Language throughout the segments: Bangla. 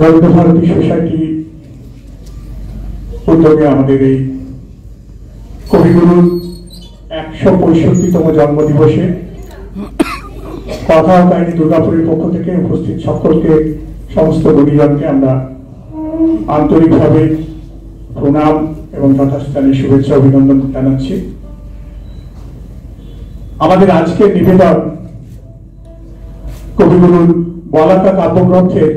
রবীন্দ্রভারতী সোসাইটি উদ্যোগে আমাদের এই কবিগুরুর ১৬৫তম জন্মদিবসে কথা কাহিনী দুর্গাপুরের পক্ষ থেকে উপস্থিত সকলকে, সমস্ত গুণীজনকে আমরা আন্তরিকভাবে প্রণাম এবং যথাস্থানে শুভেচ্ছা অভিনন্দন জানাচ্ছি। আমাদের আজকের নিবেদন কবিগুরুর বলাকা কাব্যগ্রন্থের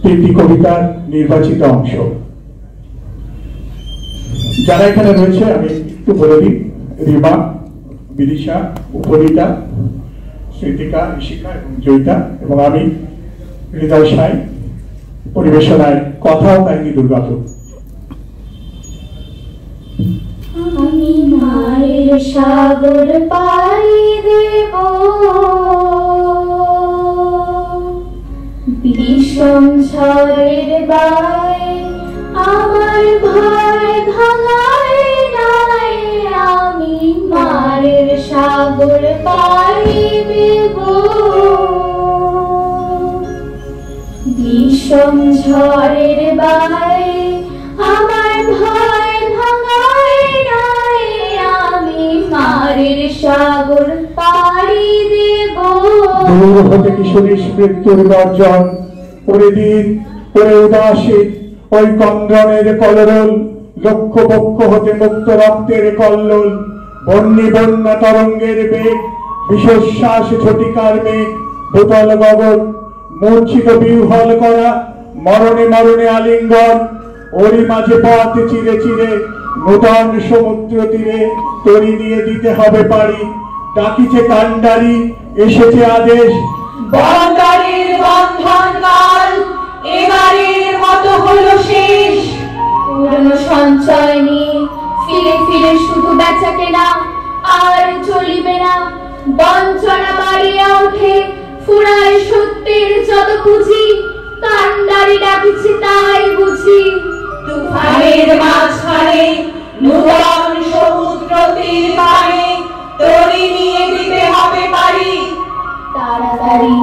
৩টি কবিতার নির্বাচিত অংশ। যারা এখানে রয়েছে আমি একটু বলে দিই: রিমা, বিদিশা, উপরিতা, স্মৃতিকা, ঋষিকা এবং জয়িতা এবং আমি হৃদয় সাই। পরিবেশনায় কথা ও কাহিনী দুর্গাপুর। আমি মায়ের সাগর পাড়ি দেব, বিষম ঝড়ের বাই আমার ভয় ভাঙায় নাই। আমি মায়ের সাগর পাড়ি দেব, বিষম ঝড়ের বাই আমার ভয় ভাঙায় নাই। আমি মায়ের সাগর পাড়ি দেব। দূর হতে কিশোরী মৃত্যুর গর্জন, ওরে দিন ওরে উদাসী ওই কন্দ্রনের কলরল, লক্ষ পক্ষ হতে মুক্ত রক্তের কল্লোল। বন্যী বন্যা তরঙ্গের বেগ, বিশ্বশ্বাস ঝটিকার মেঘ, ভূতল গগন মূর্ছিত বিহ্বল করা, মরণে মরণে আলিঙ্গন। ওরই মাঝে পথ চিরে চিরে নূতন সমুদ্র তীরে তরি নিয়ে দিতে হবে পারি। ডাকিছে কান্ডারি, এসেছে আদেশ, বন্দারির বন্ধন কাল এবারের মতো হলো শেষ। পুরনো সঞ্চয় নিয়ে ফিরে ফিরে শুধু বেচা কেনা আর চলিবে না। বঞ্চনা বাড়িয়া ওঠে, ফুরায় সত্যের যত পুঁজি। কান্ডারি ডাকিছে তাই বুঝি। তুফানের মাঝখানে নূতন সমুদ্র তীর পানে তরি নিয়ে দিতে হবে পারি। তাড়াতাড়ি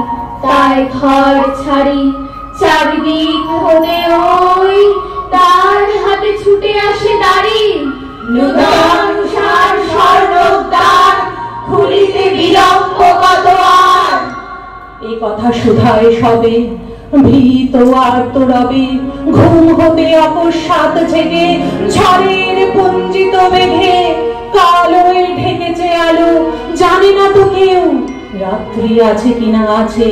তাই ঘর ছাড়ি, চারিদিক হতে ওই তার হাতে ছুটে আসে দাড়ি। নূতন সার স্বর্ণদ্বার খুলিতে বিলম্ব কত আর। এ কথা শুধায় সবে ভীত আর্ত রবে, ঘুম হতে অকস্মাৎ জেগে ঝড়ের পুঞ্জিত মেঘে কালোয় ঢেকেছে আলো, জানে না তো কেউ রাত্রি আছে কিনা আছে।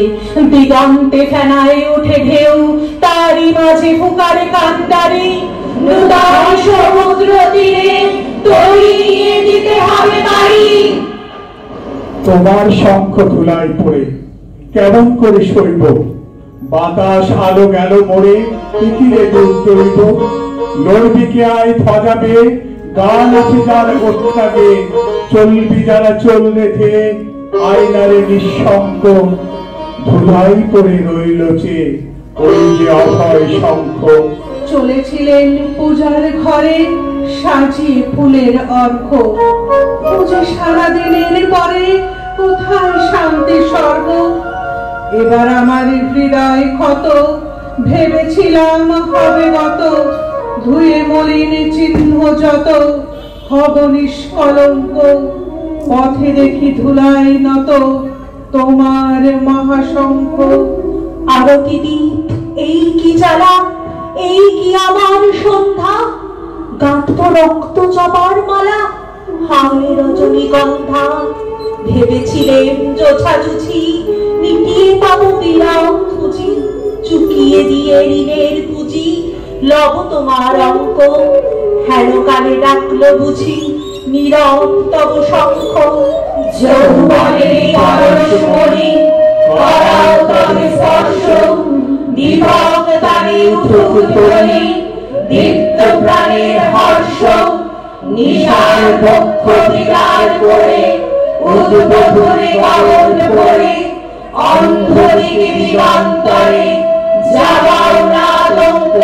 দিগন্তে ফেনায় ওঠে ঢেউ, তারই মাঝে ফুকারে কান্ডারি। নূতন সমুদ্র তীরে তরি নিয়ে দিতে হবে পারি। তোমার শঙ্খ ধুলায় পড়ে কেমন করে সইব, বাতাস আলো গেল মোড়ে তিতিরে দুধ দইব। লড়বি কে আয় ফজাবে, গান আছে যার ওঠাবে, চলবি যারা চললে থে আয়নারে নিঃসঙ্গ। ধুলাই পড়ে রইল চে ওই যে অভয় শঙ্খ। চলেছিলেন পূজার ঘরে সাজিয়ে ফুলের অর্ঘ, পূজা সারা দিনের পরে কোথায় শান্তি স্বর্গ। এবার আমার হৃদয় ক্ষত, ভেবেছিলাম হবে গত। ধুয়ে মলিন চিহ্ন যত, হব নিষ্কলঙ্ক। পথে দেখি ধুলাই নত তোমার মহাশঙ্খ। আরতি দ্বীপ এই কি জ্বালা, এই কি আমার সন্ধ্যা। গাঁথত রক্ত জবার মালা, হায় রজনীগন্ধা। ভেবেছিলেন জোছাজুছি মিটিয়ে পাবো বিরাম খুঁজি। চুকিয়ে দিয়ে ঋণের পুঁজি, লব তোমার অঙ্ক। হেন কানে ডাকলো বুঝি নীরব তব শঙ্খ। যৌবনের পরশমণি করাও তবে স্পর্শ। বিভগ তারে উঠুক ধ্বনি, দীপ্ত প্রাণের হর্ষ। নিশার বক্ষ বিদার করে উদ্বোধনে গমন করে, অন্ধদিকে দিগন্তরে যাবাও না আতঙ্ক।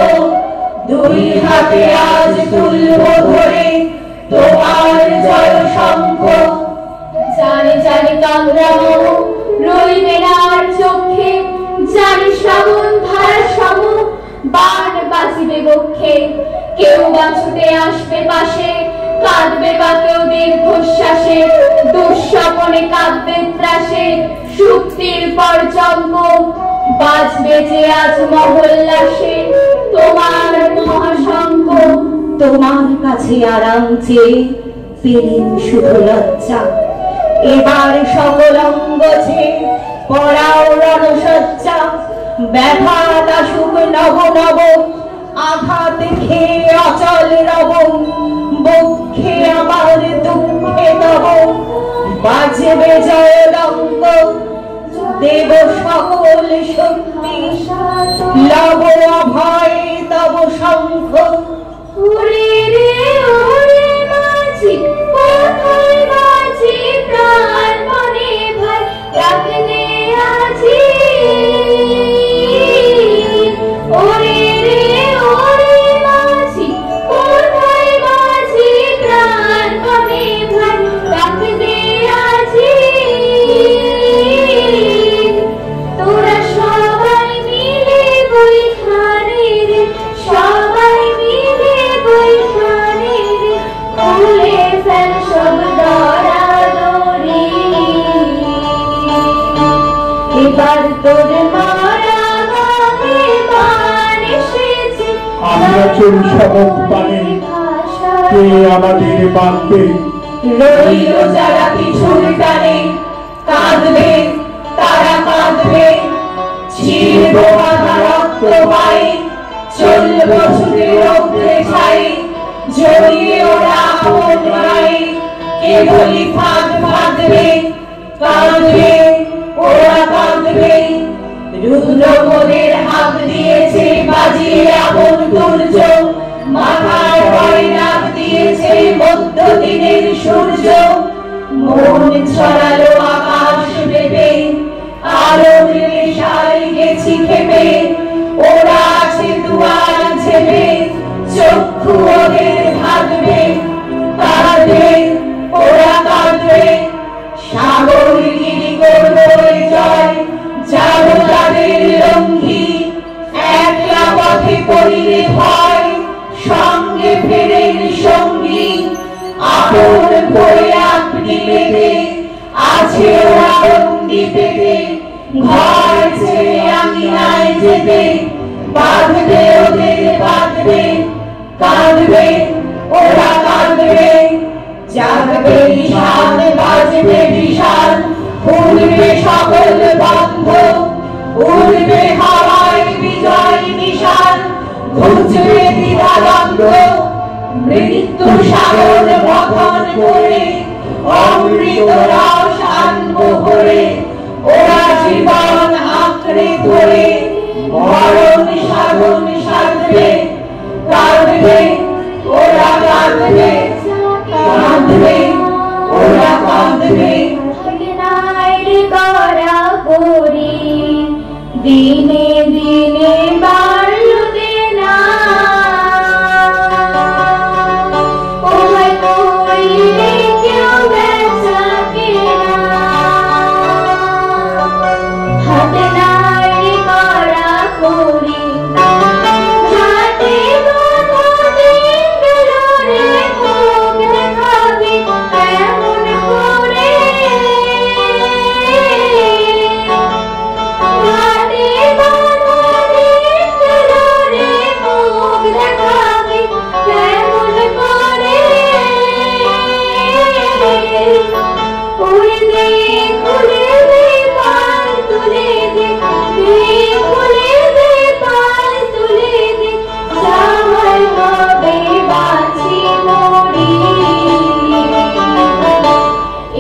দুই হাতে আজ তুলব ধরে তোমার জয় শঙ্খ। জানে জানে কামরামো রইবে না আর চোখে, জানে শ্রাবণ ধারা সম বান বাজিবে বক্ষে, কেউ বা ছুটে আসবে পাশে, কাঁদবে বা কেউ দীর্ঘশ্বাসে, দুঃস্বপনে কাঁদবে ত্রাসে, সুক্তির পর চম্প বাজবে যে আজ মহল্লাসে তোমার মহাশঙ্খ। তোমার কাছে আরাম চেয়ে পেলেন শুধু লজ্জা, এবার সকল অঙ্গ ছে পড়াও রণসজ্জা। ব্যথা দাসুক নব নব, আঘাত খেয়ে অচল রব, বক্ষে আমার দুঃখে তব বাজবে জয়ডঙ্ক। দেব সকল শক্তি, লব অভয় তব শঙ্খ। ওরে রে ওরে মাঝি, কোথায় বাজি প্রাণ মনে ভাই রাখলে আজি। ওরে রে ওরে মাঝি, কোথায় বাজি প্রাণ মনে ভাই রাখলে আজি। তোরা সবাই মিলে বৈঠানে রে, সবাই মিলে বৈঠানে রে, খুলে ফেল সব দরাদরি। এবার তোর মারা গানে বান এসেছে, আমরা চলি সমক পানে, কে আমাদের বাঁধবে? রইল যারা পিছুর টানে, কাঁদবে তারা কাঁদবে, ছিড়ব মাথা রক্ত পাই, চলব ছুটে রৌদ্রে ছাই, জড়িয়ে ওরা আপন নাই, কেবলই ফাঁদ ফাঁদবে, কাঁদবে ওরা কাঁদবে। রুদ্রপদের হাত দিয়েছে বাজিয়ে আপন দুর্য, মাথায় বয়নাক দিয়েছে মধ্যদিনের সূর্য। মন ছড়ালো আকাশ ভেবে, আলোর নেশায় গেছি খেপে, ওরা আছে দুয়ার ঝেপে, চক্ষু ওদের থাকবে, কাঁদবে ওরা কাঁদবে। সাগর গিরি করবো জয়, যাব তাদের লঙ্ঘি, একলা পথে করিলে ভয়, সঙ্গে ফেরেন সঙ্গী। আপন ভরে আপনি পেতে, আছে ওরা বন্দি পেতে, ঘর ছেড়ে আঙিনায় যেতে, বাঁধবে ওদের বাঁধবে, কাঁদবে ওরা কাঁদবে। জাগবে নিশান বাজবে বিশাল, উড়বে সকল বন্ধ, উড়বে হাওয়ায় বিজয় নিশান, ঘুচবে দ্বিধাদ্বন্দ্ব। মৃত্যু সাগর মথন করে, অমৃত রস আনবো ভরে, ওরা জীবন আঁকড়ে ধরে, মরণ সাধন সাধবে, কাঁদবে ওরা কাঁদবে, কাঁদবে ওরা কাঁদবে। দিনে দিনে বাড়লুতে না, ওই কইলে কেউ বেচা কেনা, হাতে নাই করা করি, হাতে বাঁধা দিন গেল রে, মুখ দেখাবি এমন করে।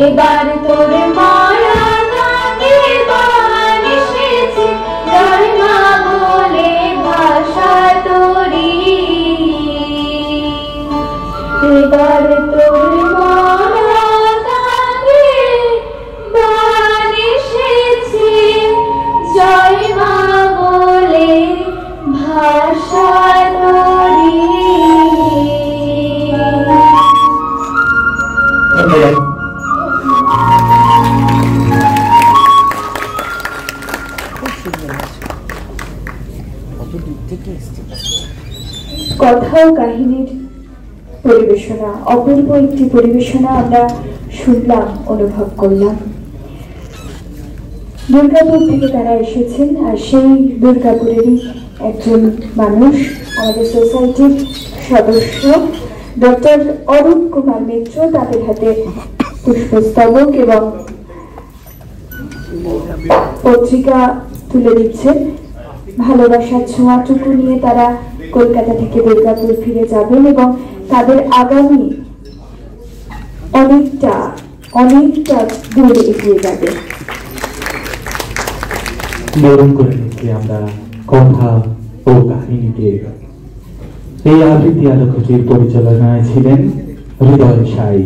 এবার তোর মারা গানে বান এসেছে, জয় মা বলে ভাষা তোরি। এবার তোর মারা গানে বান এসেছে, জয় মা বলে ভাষা তোরি। ধন্যবাদ। কথা ও কাহিনীর পরিবেশনা, অপূর্ব একটি পরিবেশনা আমরা শুনলাম, অনুভব করলাম। দুর্গাপুর থেকে তারা এসেছেন, আর সেই দুর্গাপুরেরই একজন মানুষ, আমাদের সোসাইটির সদস্য ডক্টর অরূপ কুমার মিত্র। তাদের হাতে পুষ্পস্তবক এবং পত্রিকা তুলে দিচ্ছেন। ভালোবাসার ছোঁয়াটুকু নিয়ে তারা কলকাতা থেকে দুর্গাপুর ফিরে যাবেন এবং তাদের আগামী অনেকটা দূর এগিয়ে যাবে। বরণ করে নিচ্ছি আমরা কথা ও কাহিনীকে। এই আবৃত্তি আলোকচির পরিচালনায় ছিলেন হৃদয় সাই।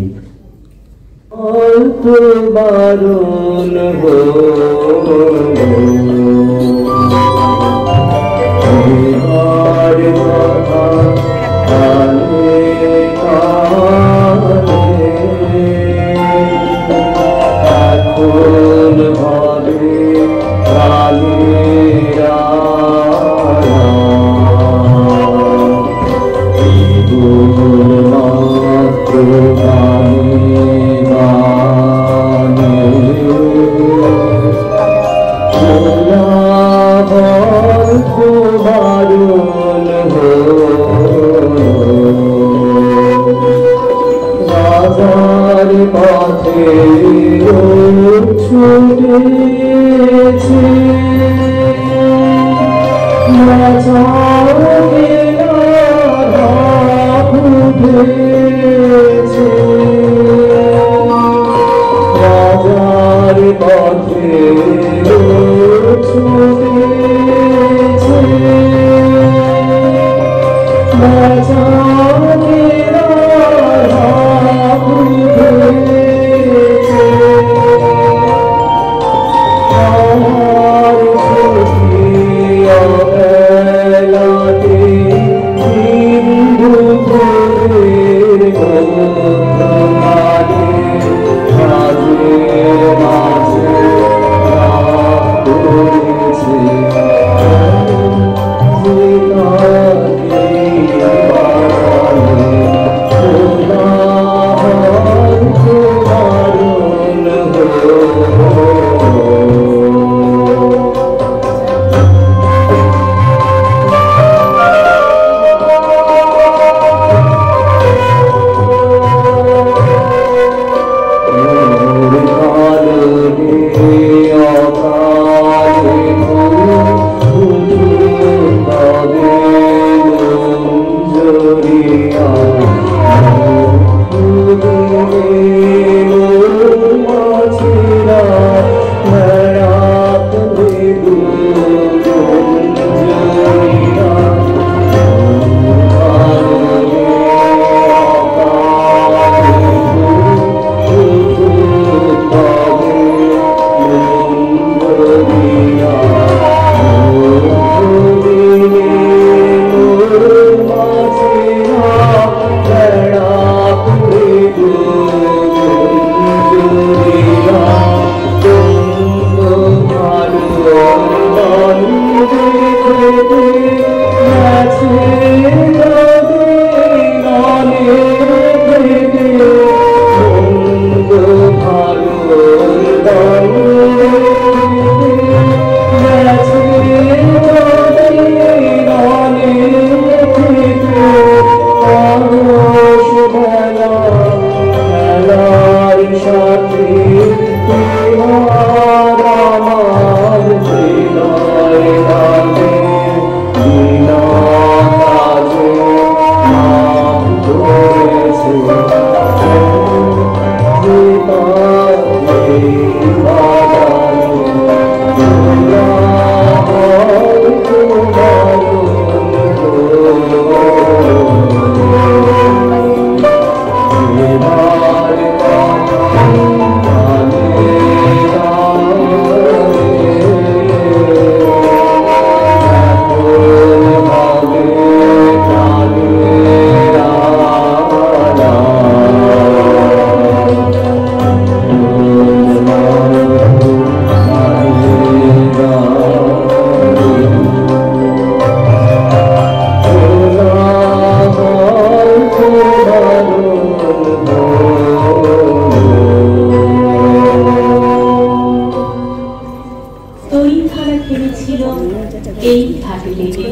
এই ঘাটে লেগে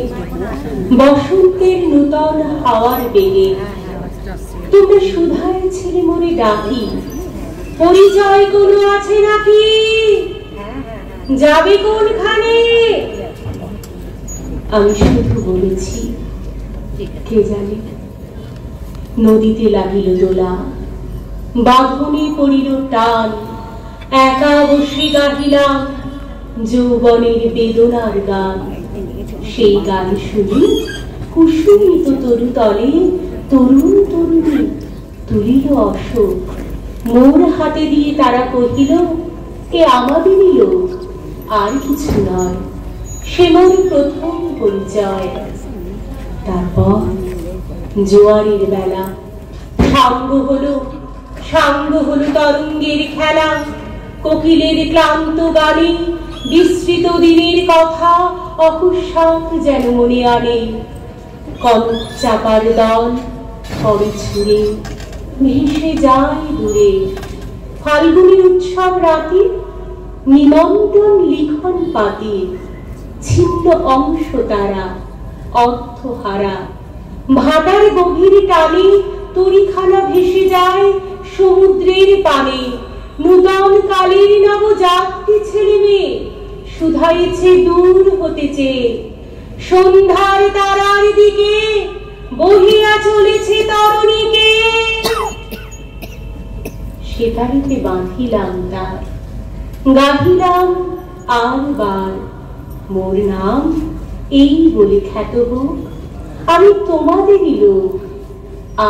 বসন্তের নূতন হাওয়ার বেগে তোমরা সুধায় ছেলে মরে ডাকি, পরিচয় কোনো আছে নাকি, যাবে কোনখানে? আমি শুধু বলেছি কে জানে। নদীতে লাগিল দোলা, বাঁধনে পড়িল টান, একা বসে গাহিলাম যৌবনের বেদনার গান। সেই গান শুনি কুসুমিত তরু তলে তরুণ তরুণী তুলিল অশোক। মোর হাতে দিয়ে তারা কহিল এ আমাদেরই লোক, আর কিছু নয়, সে মোর প্রথম পরিচয়। তারপর জোয়ারের বেলা সাঙ্গ হলো তরঙ্গের খেলা। কোকিলের ক্লান্ত গানে বিস্মৃত দিনের কথা অকুশাক যেন মনে আনে। কনক চাপার দল পরে ছুঁড়ে ভেসে যায় দূরে। ফাল্গুনের উৎসব রাতে নিমন্ত্রণ লিখন পাতে, ছিন্ন অংশ তারা অর্থহারা। ভাটার গভীর টানে তরিখানা ভেসে যায় সমুদ্রের পানে। নূতন কালের নবজাতি ছেলে মেয়ে শুধাইছে দূর হতে চেয়ে। সন্ধ্যার তারার দিকে বহিয়া চলেছে তরুণীকে। সেতারিতে বাঁধিলাম তার, গাহিলাম আর বার, মোর নাম এই বলে খ্যাত হোক, আমি তোমাদেরই লোক,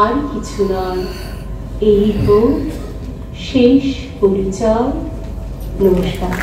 আর কিছু নয়। এই হোক শেষ পরিচয়। নমস্কার।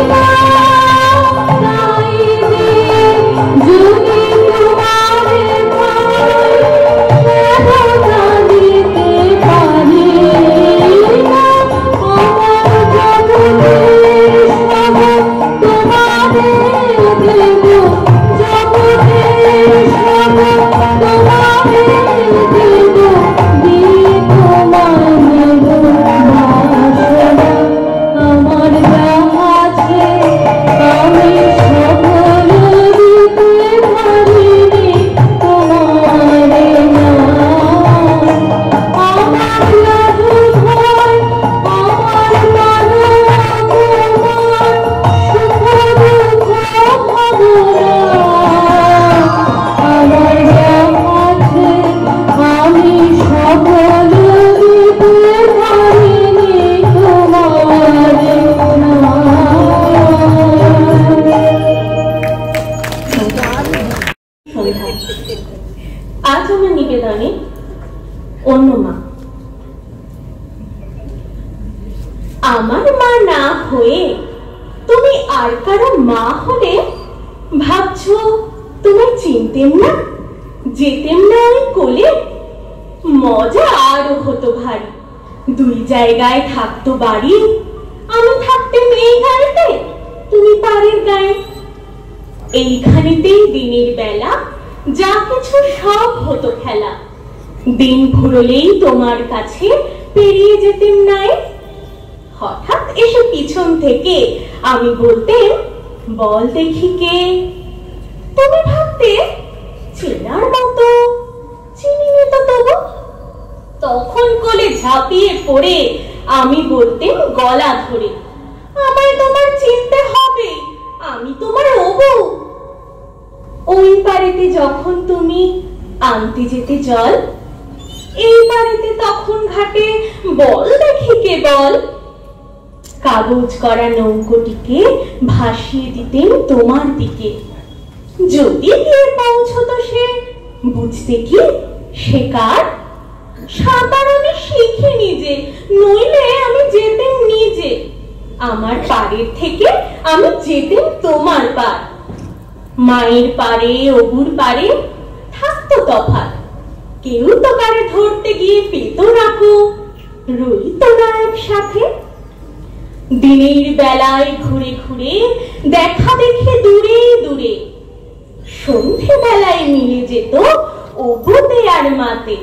Bye. আর কারো মা হলে ভাবছো তোমায় চিনতেম না, যেতেম না ওই কোলে, মজা আরো হতো ভারী। দুই জায়গায় থাকতো বাড়ি, আমি থাকতেম এই গাড়িতে, তুমি পাড়ের গায়ে। এইখানেতেই দিনের বেলা যা কিছু সব হতো খেলা। দিন ফুরলেই তোমার কাছে পেরিয়ে যেতেম নাই। হঠাৎ এসে পিছন থেকে আমি বলতেম, বল দেখি কে। তুমি ভাবতে চেনার মতো, চিনিনি তো তবু। তখন কোলে ঝাঁপিয়ে পড়ে আমি বলতেম গলা ধরে, আমায় তোমার চিনতে হবে, আমি তোমার ওবু। ওই পারেতে যখন তুমি আনতে যেতে জল, এই পারেতে তখন ঘাটে বল দেখি কে বল। কাগজ করা নৌকোটিকে ভাসিয়ে দিতেন তোমার দিকে। যদি গিয়ে পৌঁছতো সে, বুঝতে কি সে কার? সাঁতার আমি শিখিনি যে, নইলে আমি যেতেম নিজে। আমার পাড়ের থেকে আমি যেতেম তোমার পার। মায়ের পারে অবুর পারে থাকতো তফাৎ, কেউ তো কারে ধরতে গিয়ে পেত না কো, রইত না একসাথে। দিনের বেলায় ঘুরে ঘুরে দেখা দেখে দূরে দূরে, সন্ধে বেলায় মিলে যেত অবুতে আর মাতে।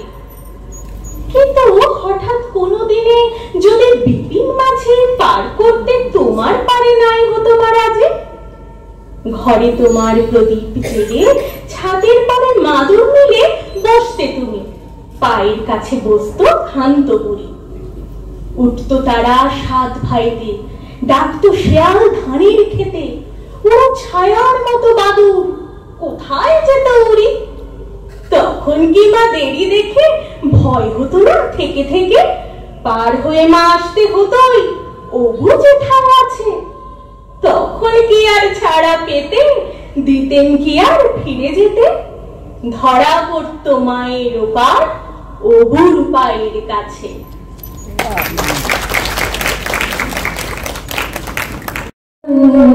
কিন্তু হঠাৎ কোনো দিনে যদি বিপিন মাঝে পার করতে তোমার পারে নাই হতো মারাজে, ঘরে তোমার প্রদীপ জেলে ছাদের পরে মাদুর মিলে বসতে তুমি, পায়ের কাছে বসতো ক্ষান্ত বুড়ি। উঠতো তারা 7 ভাইতে, ডাকতো শেয়াল ধানের খেতে, ওরা ছায়ার মতো বাদুর, কোথায় যেত উড়ি। তখন কি মা দেরি দেখে ভয় হতো না থেকে থেকে, পার হয়ে মা আসতে হতোই অবু যেথায় আছে। তখন কি আর ছাড়া পেতে, দিতেন কি আর ফিরে যেতে? ধরা পড়তো মায়ের ওপার অবুর পায়ের কাছে। Oh,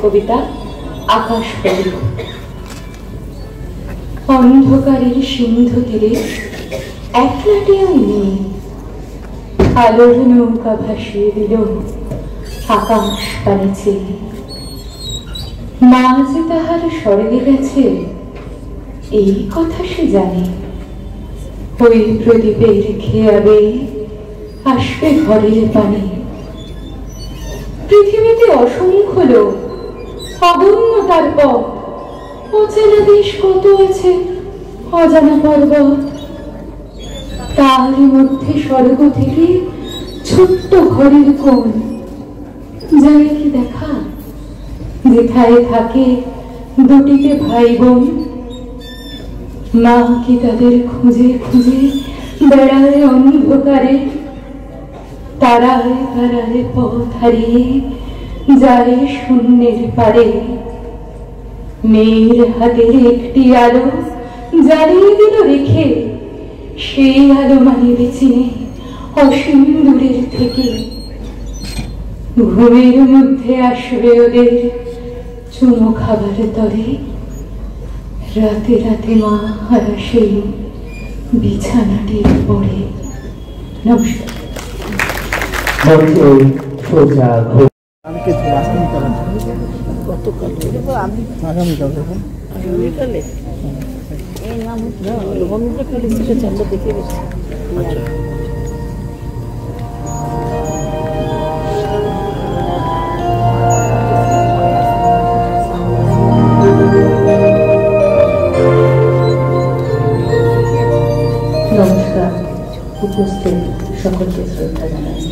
কবিতা আকাশপরি। অন্ধকারের সিন্ধু তীরে একলাটিও নেই, আলোর নৌকা ভাসিয়ে দিল আকাশ পানে চেয়ে। মা যে তাহার স্বর্গে গেছে এই কথা সে জানে, ওই প্রদীপের খেয়াবে আসবে ঘরের পানে। পৃথিবীতে অসংখ্য লোক, অগণ্য তার পথ, অচেনা দেশ কত আছে, অজানা পর্বত। তার মধ্যে স্বর্গ থেকে ছোট্ট ঘরের কোণ, যায় কি দেখা যেথায় থাকে দুটিতে ভাই বোন। মা কি তাদের খুঁজে খুঁজে বেড়ায় অন্ধকারে, তারায় তারায় পথ হারিয়ে যায় শূন্যের পারে। মেয়ের হাতের একটি আলো জ্বালিয়ে দিল রেখে, সেই আলো মানিবে চিনে অসীম দূরের থেকে। ঘুমের মধ্যে আসবে ওদের চুমো খাবার তরে, রাতে রাতে মা হারা সেই বিছানাটির পরে। নমস্কার। সোজা আগামীকালে এই নাম রবীন্দ্র পুলিশ থেকে চারটা দেখে গেছে। নমস্কার, উপস্থিত সকলকে শ্রদ্ধা জানাই।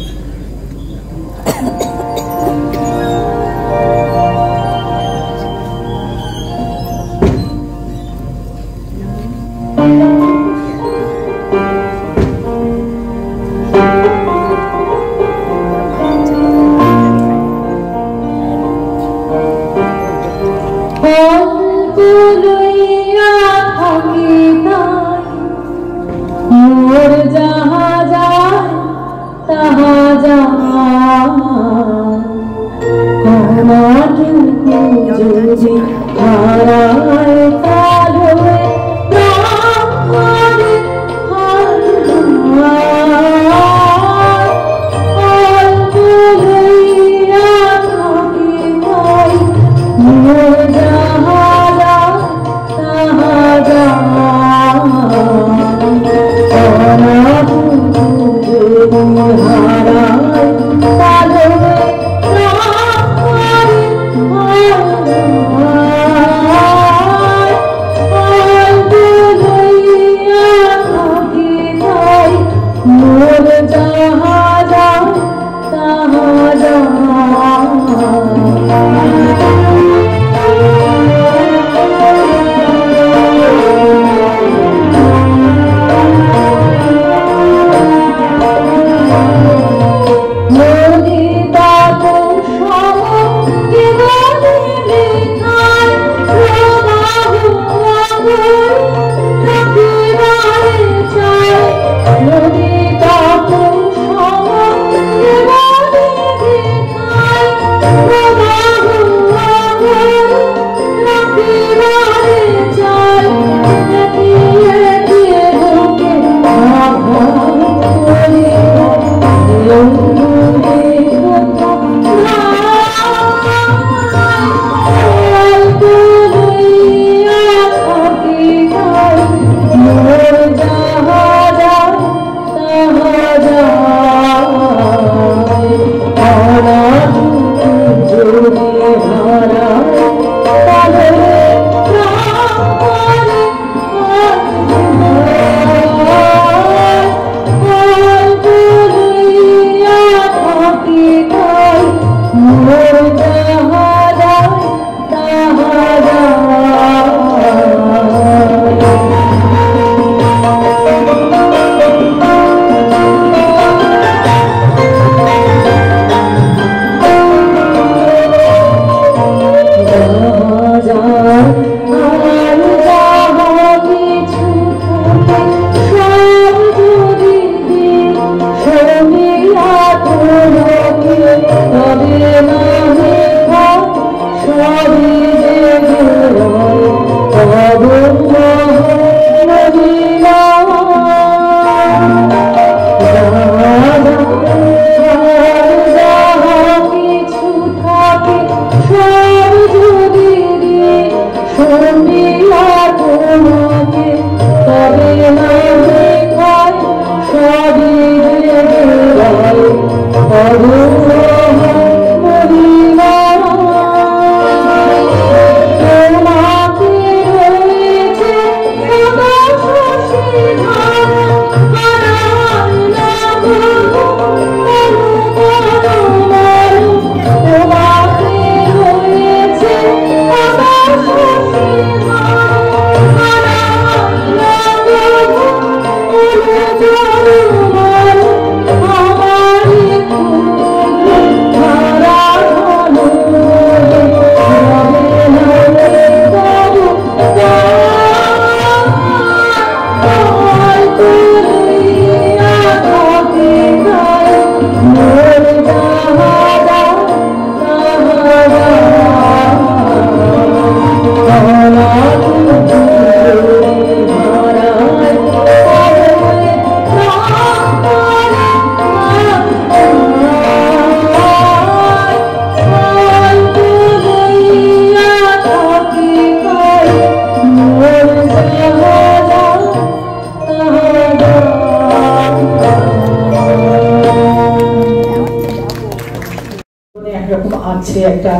মাঝে একটা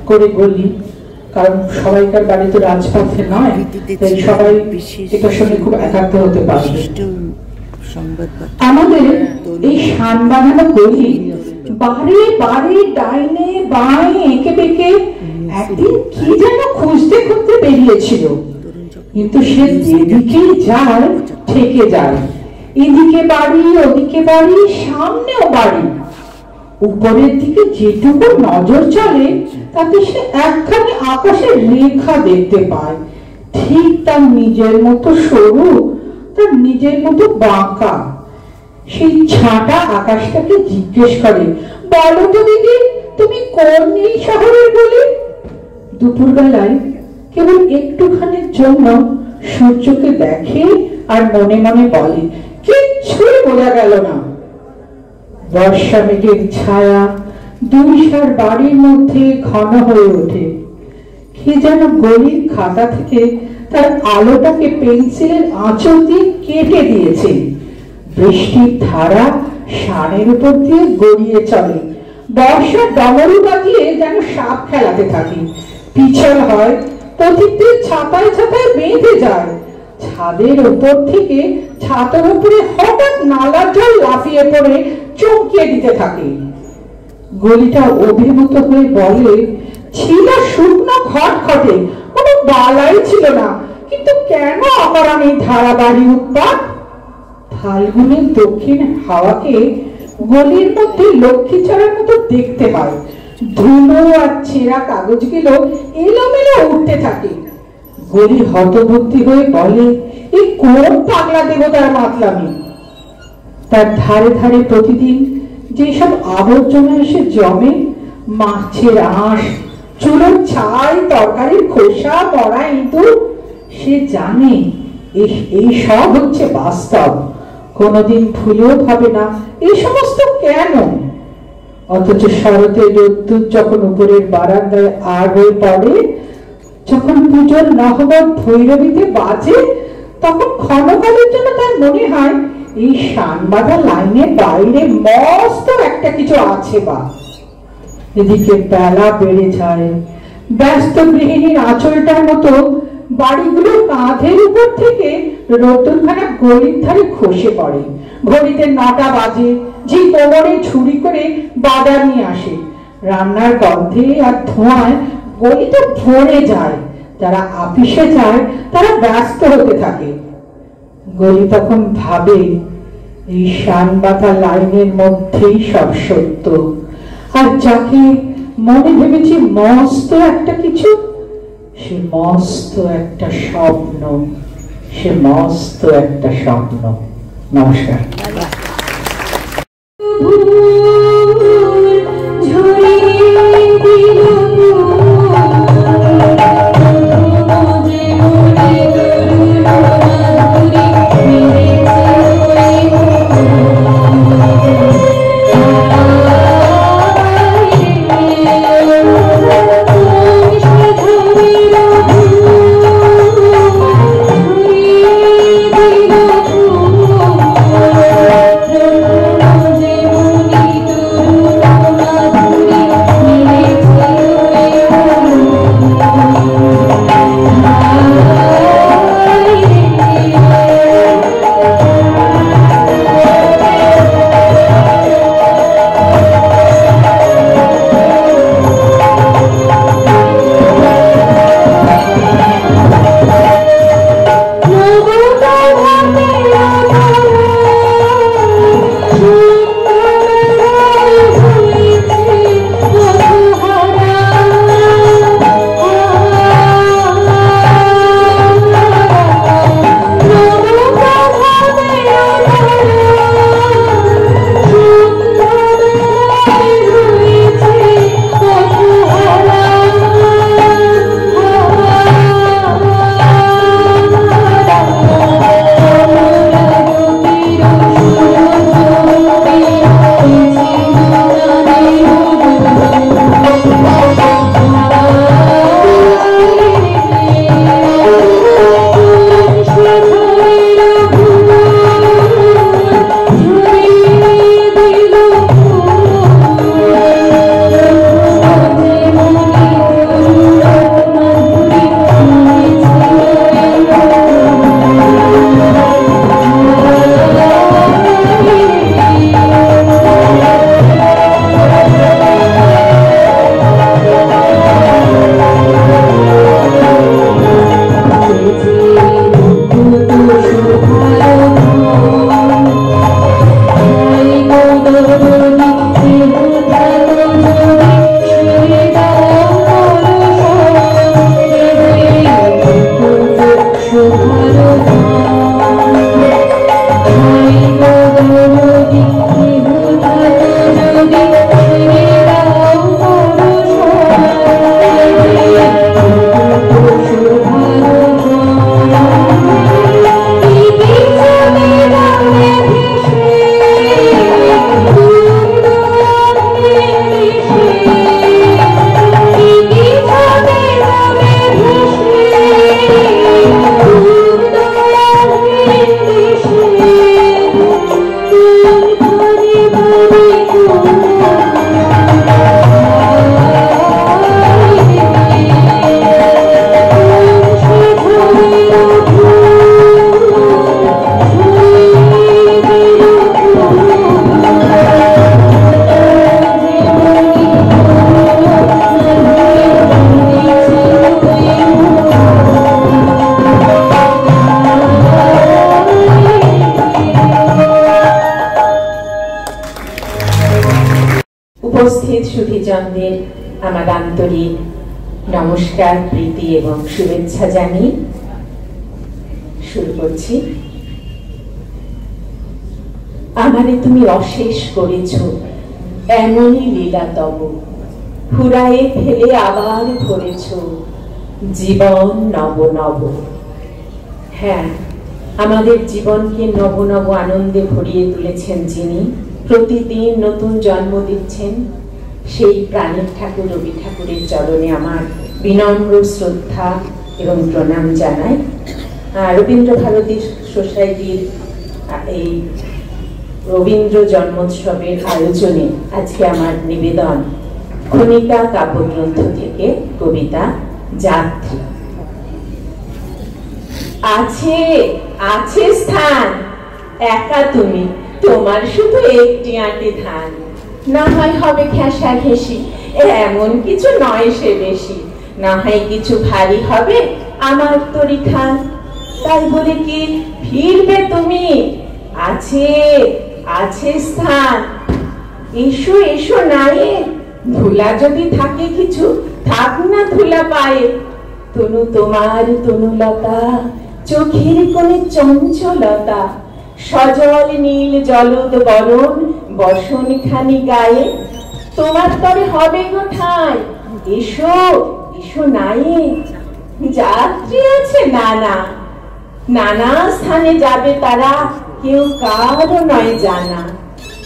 করে গলি, কারণ সবাইকার বাড়ি তো রাজপথে নয়, তাই সবাই এটার সঙ্গে খুব একাত্ম হতে পারবে। আমাদের এই শান বাঁধানো গলি বাড়ি বাড়ি ডাইনে বাঁয়ে এঁকে বেঁকে একদিন কি যেন খুঁজতে খুঁজতে বেরিয়েছিল, কিন্তু সে যেদিকেই যায় ঠেকে যায়। এদিকে বাড়ি, ওদিকে বাড়ি, সামনেও বাড়ি। উপরের দিকে যেটুকু নজর চলে তাতে সে একখানি আকাশের রেখা দেখতে পায়, ঠিক তার নিজের মতো সরু, তার নিজের মতো বাঁকা। সেই ছাটা আকাশটাকে জিজ্ঞেস করে, বলো তো দিদি, তুমি কোন এই শহরের বলি? দুপুর বেলায় কেবল একটুখানির জন্য সূর্যকে দেখে আর মনে মনে বলে, কিচ্ছুই বোঝা গেল না। বর্ষা মেঘের ছায়া দুই সার বাড়ির মধ্যে ঘন হয়ে ওঠে। কে যেন গলির খাতা থেকে তার আলোটাকে পেন্সিলের আঁচল দিয়ে কেটে দিয়েছে। বৃষ্টির ধারা সানের উপর দিয়ে গড়িয়ে চলে। বর্ষার ডমরু বাজিয়ে যেন সাপ খেলাতে থাকে। পিছল হয়, পথিকদের ছাতায় ছাতায় বেঁধে যায়। ছাদের উপর থেকে ছাতার উপরে হঠাৎ নালার জল লাফিয়ে পড়ে চমকিয়ে দিতে থাকে। গলিটা অভিভূত হয়ে বলে, ছিল শুকনো খটখটে, কোনো বালাই ছিল না, কিন্তু কেন অকারণ এই ধারাবাড়ি উৎপাত? ফাল্গুনের দক্ষিণ হাওয়াকে গলির মধ্যে লক্ষ্মী ছড়ার মতো দেখতে পায়। ধুলো আর ছেঁড়া কাগজগুলো এলোমেলো উঠতে থাকে। গলি হতবুদ্ধি হয়ে বলে, এই কোন পাগলা দেবতার মাতলামি? তার ধারে ধারে প্রতিদিন যেসব আবর্জনা এসে জমে, মাছের আঁশ, চুলোর ছাই, তরকারির খোসা, মরা ইঁদুর, সে জানে এই সব হচ্ছে বাস্তব। কোনোদিন ভুলেও ভাবে না এই সমস্ত কেন। অথচ শরতের রোদ্দুর যখন উপরের বারান্দায় আর হয়ে পড়ে, যখন পুজোর নহবত ভৈরবীতে বাজে, তখন ক্ষণকালের জন্য তার মনে হয় এই শান বাঁধা লাইনের বাইরে মস্ত একটা কিছু আছে। বা এদিকে বেলা বেড়ে যায়। ব্যস্ত গৃহিণীর আঁচলটার মতো বাড়িগুলোর কাঁধের উপর থেকে রোদ্দুরখানা গলির ধারে খসে পড়ে। ঘড়িতে 9টা বাজে। ঝি কোমরে ছুরি করে বাজার নিয়ে আসে। রান্নার গন্ধে আর ধোঁয়ায় গলিটা ভরে যায়। যারা আপিসে যায় তারা ব্যস্ত হতে থাকে। গলি তখন ভাবে, এই শান বাঁধা লাইনের মধ্যেই সব সত্য। আর যাকে মনে ভেবেছি মস্ত একটা কিছু, সে মস্ত একটা স্বপ্ন, সে মস্ত একটা স্বপ্ন। নমস্কার। সুধীজনদের আমার আন্তরিক নমস্কার, প্রীতি এবং শুভেচ্ছা জানিয়ে শুরু করছি। আমারে তুমি অশেষ করেছ, এমনই লীলা তব ফুরায়ে ফেলে আবার ভরেছ জীবন নব নব। হ্যাঁ, আমাদের জীবনকে নব নব আনন্দে ভরিয়ে তুলেছেন যিনি, প্রতিদিন নতুন জন্ম দিচ্ছেন, সেই প্রাণের ঠাকুর রবি ঠাকুরের চরণে আমার বিনম্র শ্রদ্ধা এবং প্রণাম জানাই। রবীন্দ্র ভারতী সোসাইটির এই রবীন্দ্র জন্মোৎসবের আয়োজনে আজকে আমার নিবেদন খনিকা কাব্যগ্রন্থ থেকে কবিতা যাত্রী। আছে আছে স্থান, একা তুমি, তোমার শুধু একটি আঁটি ধান, না হয় হবে ঘেঁষা ঘেঁষি, এমন কিছু নয় সে বেশি, না হয় কিছু ভারী হবে আমার তরি খান, তাই বলে কি ফিরবে তুমি? আছে আছে স্থান, এসো এসো নায়ে, ধুলা যদি থাকে কিছু থাক না ধুলা পায়ে, তনু তোমার তনুলতা, চোখের কোণে চঞ্চলতা, সজল নীল জলদ বরণ বসন খানি গায়ে, তোমার তবে হবে গো ঠাঁই, এসো এসো নায়ে। যাত্রী আছে নানা, নানা স্থানে যাবে তারা, কেউ কারো নয় জানা,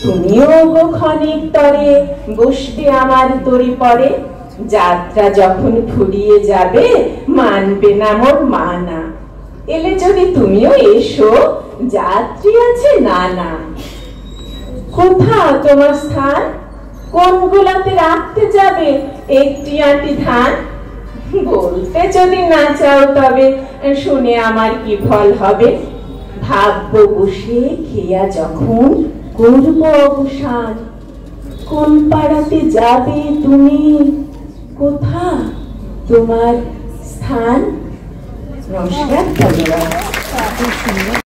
তুমিও গো ক্ষণিক তরে বসবে আমার তরি পরে, যাত্রা যখন ফুরিয়ে যাবে মানবে না মোর মানা, এলে যদি তুমিও এসো, যাত্রী আছে নানা। কোথা তোমার স্থান? কোন গোলাতে রাখতে যাবে একটি আঁটি ধান? বলতে যদি না চাও তবে শুনে আমার কি ফল হবে, ভাববো বসে খেয়া যখন করব অবসান, কোন পাড়াতে যাবে তুমি, কোথা তোমার স্থান? নমস্কার, ধন্যবাদ।